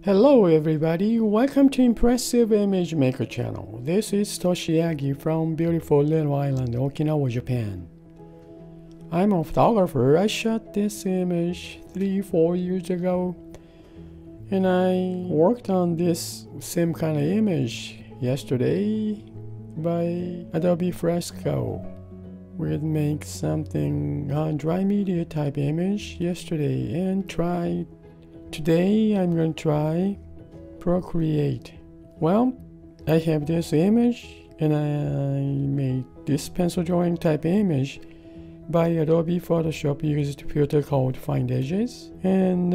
Hello everybody, welcome to Impressive Image Maker channel. This is Toshi Yagi from beautiful little island Okinawa, Japan. I'm a photographer. I shot this image 3-4 years ago, and I worked on this same kind of image yesterday by Adobe Fresco. We'd make something dry media type image yesterday and today I'm going to try Procreate. Well, I have this image and I made this pencil drawing type image by Adobe Photoshop. Used filter called Find Edges, and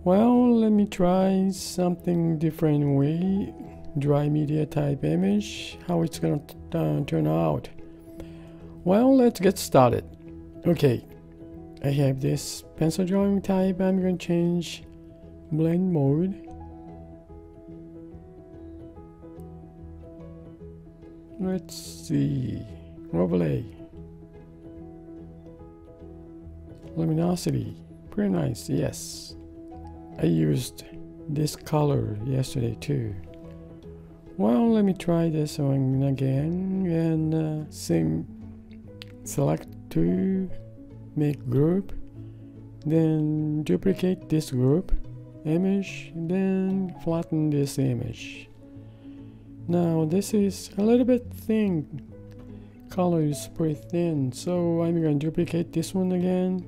well, let me try something different way, dry media type image, how it's gonna turn out. Well, let's get started. Okay, I have this pencil drawing type. I'm going to change blend mode. Let's see, overlay, luminosity, pretty nice. Yes, I used this color yesterday too. Well, let me try this one again and select to make group, then duplicate this group image, then flatten this image. Now this is a little bit thin, color is pretty thin, so I'm going to duplicate this one again,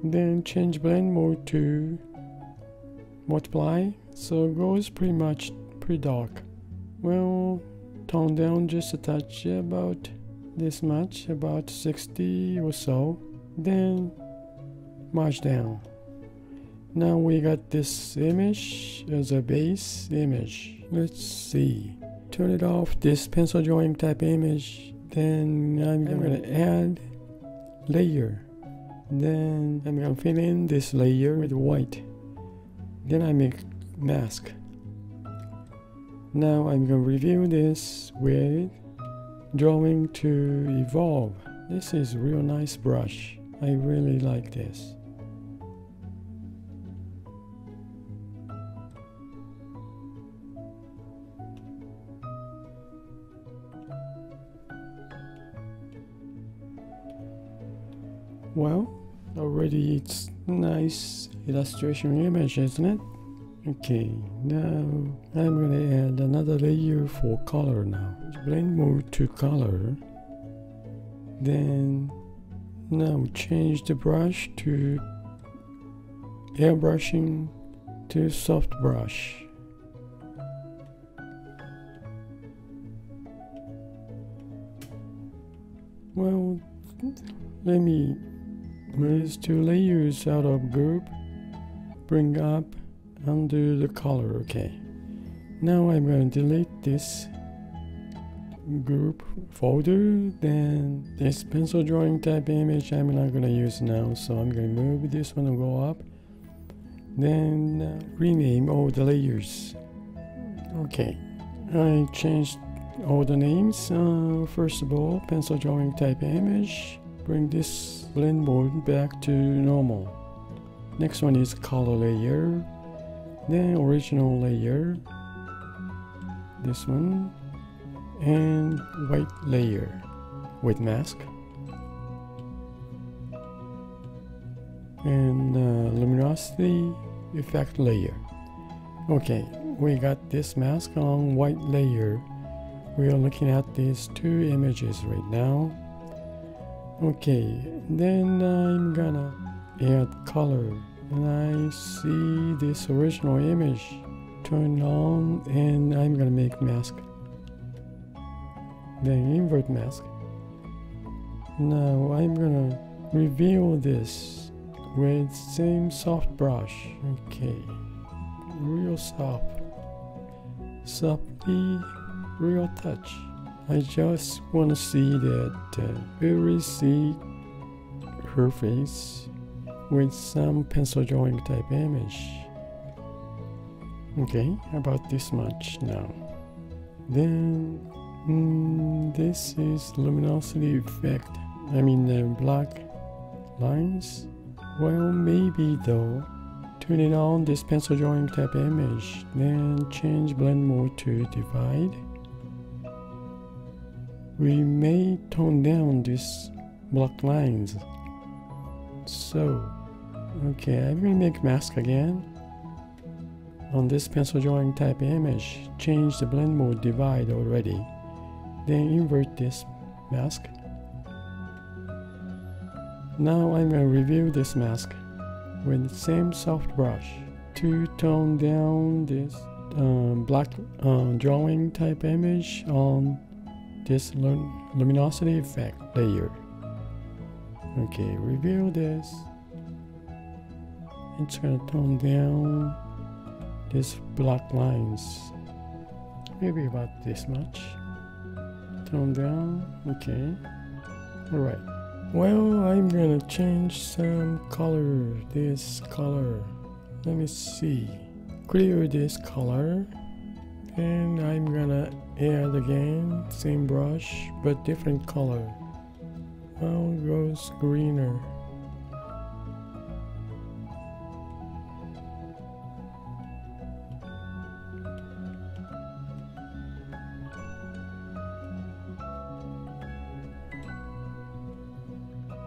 then change blend mode to multiply, so it goes pretty dark. Well, tone down just a touch, about this much, about 60 or so, then march down. Now we got this image as a base image. Let's see, turn it off, this pencil drawing type image, then I'm going to add layer, then I'm going to fill in this layer with white, then I make mask. Now I'm going to review this with drawing to evolve. This is a real nice brush, I really like this. Well, already it's nice illustration image, isn't it? Okay, now I'm going to add another layer for color now. Blend mode to color. Then now change the brush to airbrushing to soft brush. Well, let me merge two layers out of group, bring up, undo the color. Okay, now I'm going to delete this group folder, then this pencil drawing type image I'm not going to use now, so I'm going to move this one and go up, then rename all the layers. Okay, I changed all the names. First of all, pencil drawing type image, bring this blend mode back to normal. Next one is color layer, then original layer, this one, and white layer with mask, and luminosity effect layer. Okay, we got this mask on white layer. We are looking at these two images right now. Okay, then I'm gonna add color, and I see this original image turn on, and I'm gonna make mask, then invert mask. Now I'm gonna reveal this with same soft brush. Okay, real softly, real touch. I just want to see that really see her face with some pencil drawing type image. Okay, about this much now. Then this is luminosity effect. I mean black lines. Well, maybe though, to turning on this pencil drawing type image, then change blend mode to divide. We may tone down these black lines. So, okay, I'm gonna make mask again. On this pencil drawing type image, change the blend mode divide already. Then invert this mask. Now I'm gonna review this mask with the same soft brush to tone down this black drawing type image on this luminosity effect layer. Okay, review this. It's gonna tone down these black lines, maybe about this much. Tone down, okay. Alright. Well, I'm gonna change some color, this color. Let me see. Clear this color. And I'm gonna add again, same brush, but different color. Well, it goes greener.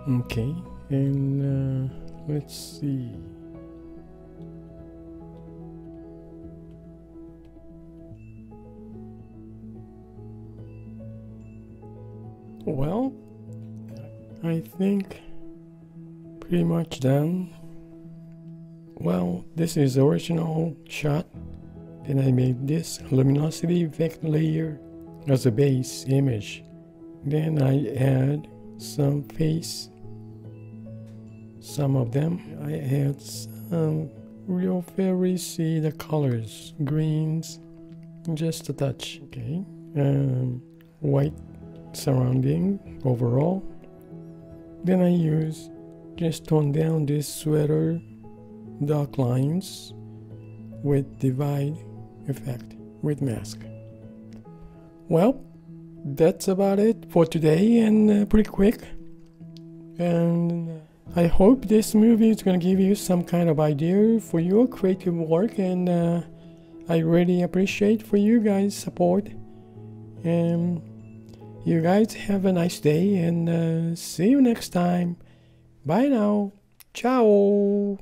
Okay, and let's see. Well, I think pretty much done. Well, this is the original shot. Then I made this luminosity effect layer as a base image. Then I add some face. Some of them I add some real very see the colors, greens, just a touch. Okay, white surrounding overall. Then I use just tone down this sweater dark lines with divide effect with mask. Well, that's about it for today, and pretty quick. And I hope this movie is going to give you some kind of idea for your creative work, and I really appreciate for you guys' support. And you guys have a nice day, and see you next time. Bye now. Ciao.